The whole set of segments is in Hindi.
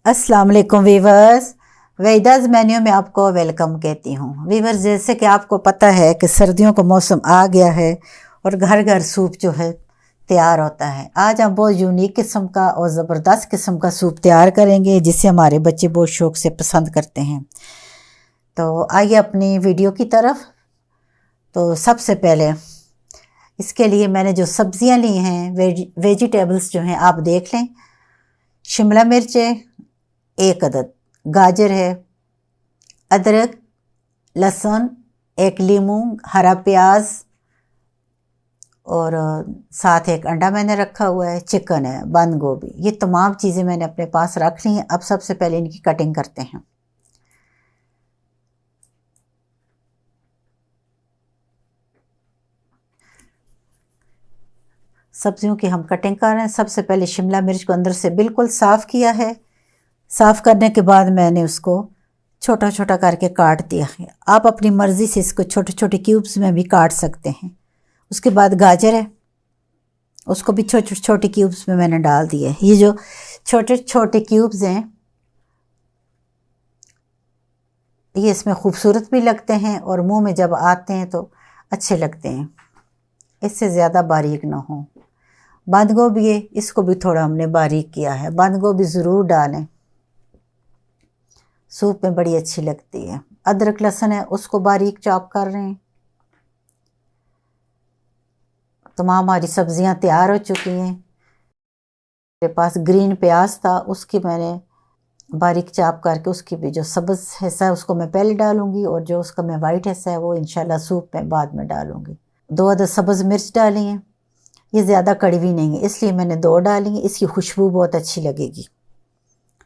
अस्सलाम वालेकुम वीवर्स। वेदास मेन्यू में आपको वेलकम कहती हूँ। वीवर्स, जैसे कि आपको पता है कि सर्दियों का मौसम आ गया है और घर घर सूप जो है तैयार होता है। आज हम बहुत यूनिक किस्म का और ज़बरदस्त किस्म का सूप तैयार करेंगे जिसे हमारे बच्चे बहुत शौक़ से पसंद करते हैं। तो आइए अपनी वीडियो की तरफ। तो सबसे पहले इसके लिए मैंने जो सब्ज़ियाँ ली हैं, वेजिटेबल्स जो हैं आप देख लें। शिमला मिर्च है 1 अदद, गाजर है, अदरक, लहसुन, 1 लीमू, हरा प्याज और साथ एक अंडा मैंने रखा हुआ है, चिकन है, बंद गोभी। ये तमाम चीज़ें मैंने अपने पास रख ली हैं। अब सबसे पहले इनकी कटिंग करते हैं। सब्जियों की हम कटिंग कर रहे हैं। सबसे पहले शिमला मिर्च को अंदर से बिल्कुल साफ़ किया है। साफ़ करने के बाद मैंने उसको छोटा छोटा करके काट दिया है। आप अपनी मर्ज़ी से इसको छोटे छोटे क्यूब्स में भी काट सकते हैं। उसके बाद गाजर है, उसको भी छोटे छोटे क्यूब्स में मैंने डाल दिए। ये जो छोटे छोटे क्यूब्स हैं ये इसमें खूबसूरत भी लगते हैं और मुंह में जब आते हैं तो अच्छे लगते हैं। इससे ज़्यादा बारीक ना हो। बंद गोभी है, इसको भी थोड़ा हमने बारीक किया है। बंद गोभी ज़रूर डालें, सूप में बड़ी अच्छी लगती है। अदरक लहसुन है, उसको बारीक चॉप कर रहे हैं। तमाम हमारी सब्जियां तैयार हो चुकी हैं। मेरे पास ग्रीन प्याज था, उसकी मैंने बारीक चॉप करके उसकी भी जो सब्ज़ हिस्सा है उसको मैं पहले डालूंगी और जो उसका मैं वाइट हिस्सा है वो इंशाल्लाह सूप में बाद में डालूंगी। 2 अदद सब्ज़ मिर्च डाली हैं। ये ज़्यादा कड़वी नहीं है इसलिए मैंने 2 डाली हैं। इसकी खुशबू बहुत अच्छी लगेगी।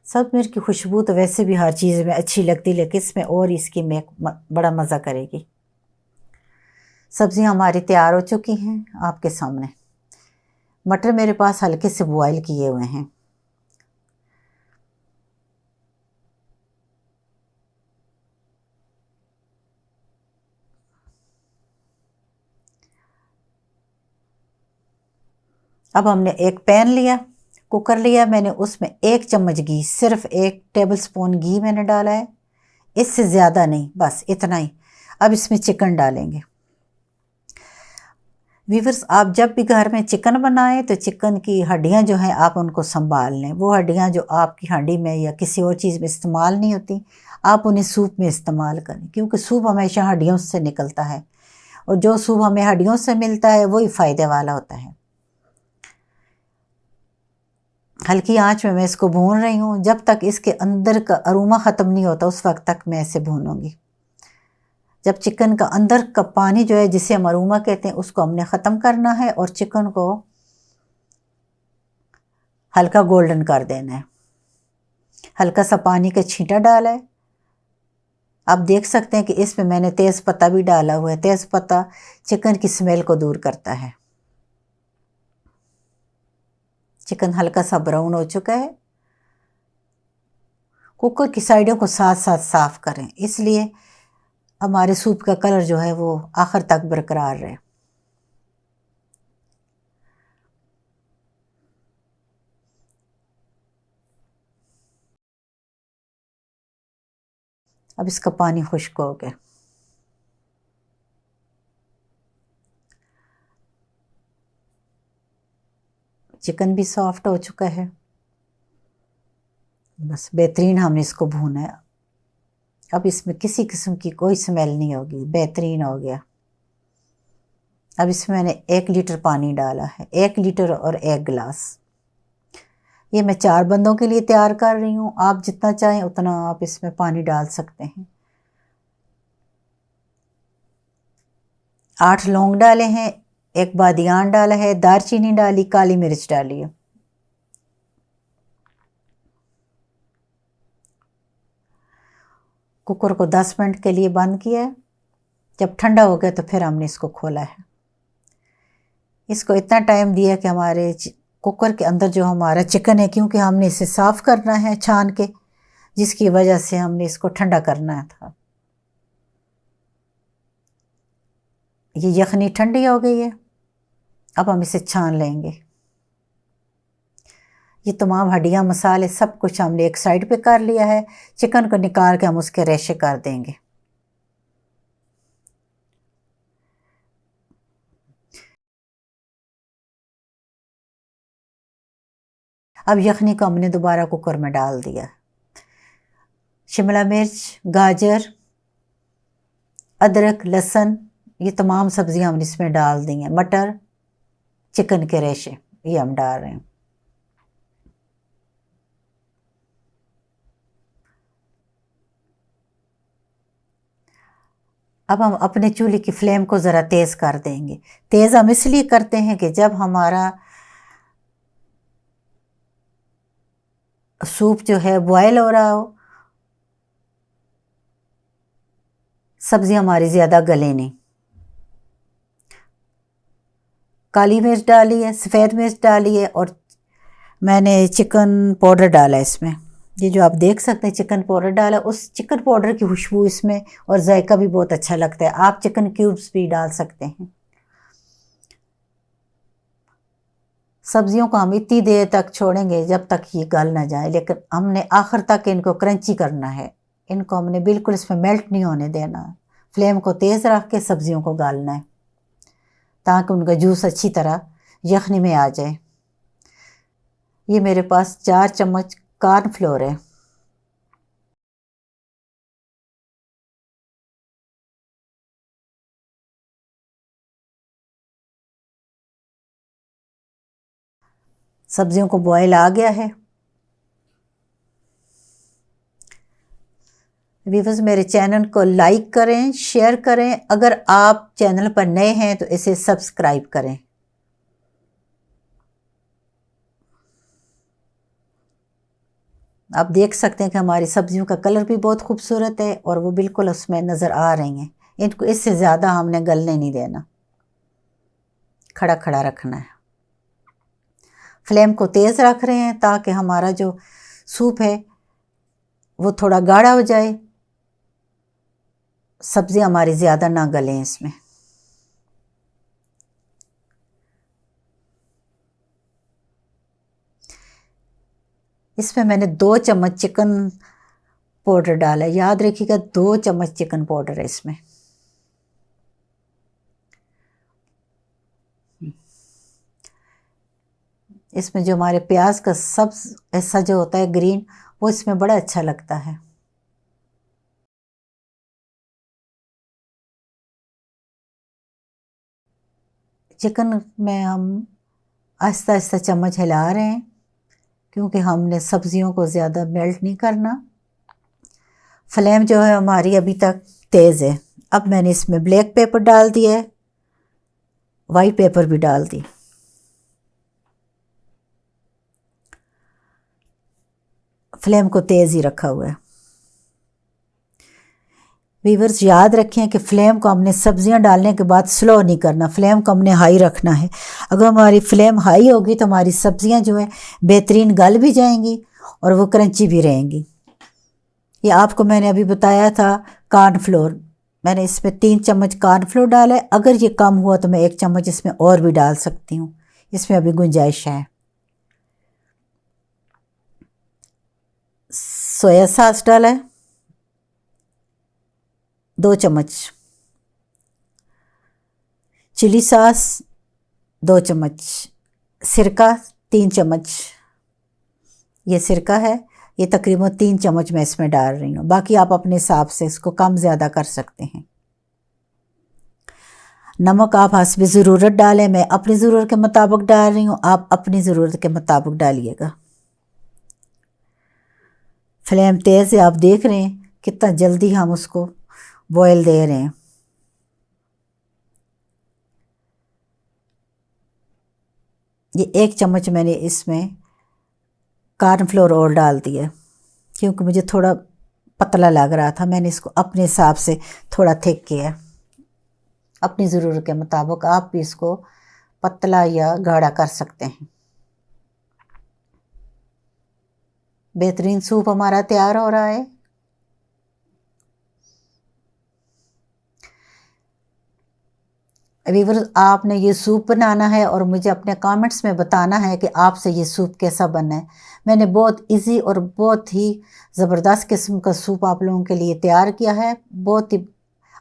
सब मिर्च की खुशबू तो वैसे भी हर चीज़ में अच्छी लगती, लेकिन इसमें और इसकी में बड़ा मज़ा करेगी। सब्जियां हमारी तैयार हो चुकी हैं आपके सामने। मटर मेरे पास हल्के से बॉयल किए हुए हैं। अब हमने एक पैन लिया, कुकर लिया मैंने, उसमें 1 चम्मच घी, सिर्फ 1 टेबलस्पून घी मैंने डाला है, इससे ज़्यादा नहीं, बस इतना ही। अब इसमें चिकन डालेंगे। वीवर्स, आप जब भी घर में चिकन बनाएं तो चिकन की हड्डियां जो हैं आप उनको संभाल लें। वो हड्डियां जो आपकी हांडी में या किसी और चीज़ में इस्तेमाल नहीं होती, आप उन्हें सूप में इस्तेमाल करें, क्योंकि सूप हमेशा हड्डियों से निकलता है और जो सूप हमें हड्डियों से मिलता है वही फ़ायदे वाला होता है। हल्की आंच में मैं इसको भून रही हूँ। जब तक इसके अंदर का अरोमा ख़त्म नहीं होता उस वक्त तक मैं इसे भूनूंगी। जब चिकन का अंदर का पानी जो है जिसे हम अरोमा कहते हैं उसको हमने ख़त्म करना है और चिकन को हल्का गोल्डन कर देना है। हल्का सा पानी का छींटा डाला है। आप देख सकते हैं कि इसमें मैंने तेज़ पत्ता भी डाला हुआ है। तेज़ पत्ता चिकन की स्मेल को दूर करता है। चिकन हल्का सा ब्राउन हो चुका है। कुकर की साइडों को साथ साथ साफ़ करें, इसलिए हमारे सूप का कलर जो है वो आखिर तक बरकरार रहे। अब इसका पानी खुश्क हो गया। चिकन भी सॉफ्ट हो चुका है। बस बेहतरीन हमने इसको भूना है। अब इसमें किसी किस्म की कोई स्मेल नहीं होगी, बेहतरीन हो गया। अब इसमें मैंने 1 लीटर पानी डाला है, 1 लीटर और 1 गिलास। ये मैं 4 बंदों के लिए तैयार कर रही हूँ। आप जितना चाहें उतना आप इसमें पानी डाल सकते हैं। 8 लौंग डाले हैं, 1 बादियान डाला है, दारचीनी डाली, काली मिर्च डाली है। कुकर को 10 मिनट के लिए बंद किया है। जब ठंडा हो गया तो फिर हमने इसको खोला है। इसको इतना टाइम दिया कि हमारे कुकर के अंदर जो हमारा चिकन है, क्योंकि हमने इसे साफ़ करना है छान के, जिसकी वजह से हमने इसको ठंडा करना था। ये यखनी ठंडी हो गई है। अब हम इसे छान लेंगे। ये तमाम हड्डियाँ मसाले सब कुछ हमने एक साइड पे कर लिया है। चिकन को निकाल के हम उसके रेशे कर देंगे। अब यखनी को हमने दोबारा कुकर में डाल दिया। शिमला मिर्च, गाजर, अदरक, लहसुन, ये तमाम सब्जियां हमने इसमें डाल दी हैं। मटर, चिकन के रेशे ये हम डाल रहे हैं। अब हम अपने चूल्हे की फ्लेम को ज़रा तेज़ कर देंगे। तेज़ हम इसलिए करते हैं कि जब हमारा सूप जो है बॉयल हो रहा हो, सब्ज़ी हमारी ज़्यादा गले नहीं। काली मिर्च डाली है, सफ़ेद मिर्च डाली है और मैंने चिकन पाउडर डाला है इसमें। ये जो आप देख सकते हैं चिकन पाउडर डाला, उस चिकन पाउडर की खुशबू इसमें और जायका भी बहुत अच्छा लगता है। आप चिकन क्यूब्स भी डाल सकते हैं। सब्जियों को हम इतनी देर तक छोड़ेंगे जब तक ये गल ना जाए, लेकिन हमने आखिर तक इनको क्रंची करना है। इनको हमने बिल्कुल इसमें मेल्ट नहीं होने देना। फ्लेम को तेज़ रख के सब्जियों को गालना है ताकि उनका जूस अच्छी तरह यखनी में आ जाए। ये मेरे पास 4 चम्मच कॉर्नफ्लोर है। सब्जियों को बॉयल आ गया है। व्यूअर्स, मेरे चैनल को लाइक करें, शेयर करें। अगर आप चैनल पर नए हैं तो इसे सब्सक्राइब करें। आप देख सकते हैं कि हमारी सब्जियों का कलर भी बहुत खूबसूरत है और वो बिल्कुल उसमें नज़र आ रही हैं। इनको इससे ज़्यादा हमने गलने नहीं देना, खड़ा खड़ा रखना है। फ्लेम को तेज़ रख रहे हैं ताकि हमारा जो सूप है वो थोड़ा गाढ़ा हो जाए, सब्ज़ी हमारी ज़्यादा ना गलें इसमें। इसमें मैंने 2 चम्मच चिकन पाउडर डाला है। याद रखिएगा 2 चम्मच चिकन पाउडर है इसमें। इसमें जो हमारे प्याज का सब ऐसा जो होता है ग्रीन, वो इसमें बड़ा अच्छा लगता है। चिकन में हम आहिस्ता आहिस्ता चम्मच हिला रहे हैं क्योंकि हमने सब्जियों को ज़्यादा मेल्ट नहीं करना। फ्लेम जो है हमारी अभी तक तेज़ है। अब मैंने इसमें ब्लैक पेपर डाल दिया है, वाइट पेपर भी डाल दी। फ्लेम को तेज़ ही रखा हुआ है। व्यूअर्स, याद रखें कि फ्लेम को हमने सब्जियां डालने के बाद स्लो नहीं करना, फ्लेम को हमने हाई रखना है। अगर हमारी फ्लेम हाई होगी तो हमारी सब्जियां जो है बेहतरीन गल भी जाएंगी और वो क्रंची भी रहेंगी। ये आपको मैंने अभी बताया था कॉर्नफ्लोर, मैंने इसमें 3 चम्मच कॉर्नफ्लोर डाला है। अगर ये कम हुआ तो मैं 1 चम्मच इसमें और भी डाल सकती हूँ, इसमें अभी गुंजाइश है। सोया सॉस डाला है 2 चम्मच, चिली सॉस 2 चम्मच, सिरका 3 चम्मच, ये सिरका है, ये तकरीबन 3 चम्मच मैं इसमें डाल रही हूँ। बाकी आप अपने हिसाब से इसको कम ज़्यादा कर सकते हैं। नमक आप हस्ब ज़रूरत डालें, मैं अपनी ज़रूरत के मुताबिक डाल रही हूँ, आप अपनी ज़रूरत के मुताबिक डालिएगा। फ्लेम तेज़ है, आप देख रहे हैं कितना जल्दी हम उसको बॉयल दे रहे हैं। ये 1 चम्मच मैंने इसमें कॉर्नफ्लोर और डाल दिया क्योंकि मुझे थोड़ा पतला लग रहा था। मैंने इसको अपने हिसाब से थोड़ा थिक किया, अपनी ज़रूरत के मुताबिक आप भी इसको पतला या गाढ़ा कर सकते हैं। बेहतरीन सूप हमारा तैयार हो रहा है। व्यूअर्स, आपने ये सूप बनाना है और मुझे अपने कमेंट्स में बताना है कि आपसे ये सूप कैसा बना है। मैंने बहुत इजी और बहुत ही ज़बरदस्त किस्म का सूप आप लोगों के लिए तैयार किया है, बहुत ही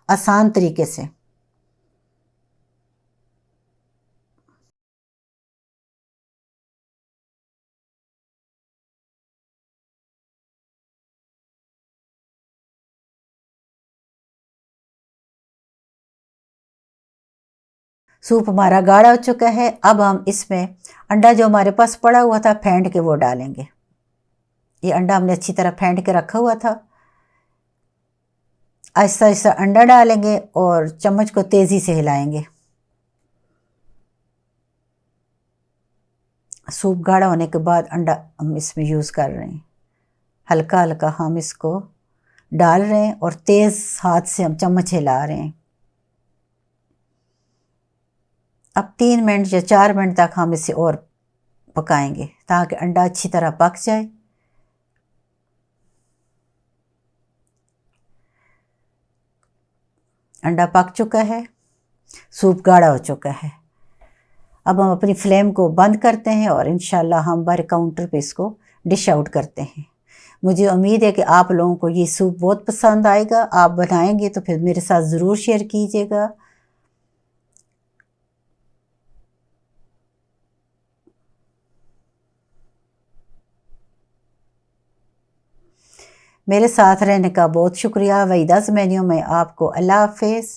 आसान तरीके से। सूप हमारा गाढ़ा हो चुका है। अब हम इसमें अंडा जो हमारे पास पड़ा हुआ था फेंट के वो डालेंगे। ये अंडा हमने अच्छी तरह फेंट के रखा हुआ था। आहिस्ता आहिस्ता अंडा डालेंगे और चम्मच को तेज़ी से हिलाएंगे। सूप गाढ़ा होने के बाद अंडा हम इसमें यूज़ कर रहे हैं। हल्का हल्का हम इसको डाल रहे हैं और तेज़ हाथ से हम चम्मच हिला रहे हैं। अब 3 मिनट या 4 मिनट तक हम इसे और पकाएंगे ताकि अंडा अच्छी तरह पक जाए। अंडा पक चुका है, सूप गाढ़ा हो चुका है। अब हम अपनी फ्लेम को बंद करते हैं और इंशाल्लाह हम बाहर काउंटर पे इसको डिश आउट करते हैं। मुझे उम्मीद है कि आप लोगों को ये सूप बहुत पसंद आएगा। आप बनाएंगे तो फिर मेरे साथ ज़रूर शेयर कीजिएगा। मेरे साथ रहने का बहुत शुक्रिया। वहीदा's मेन्यू में आपको अल्लाह हाफिज़।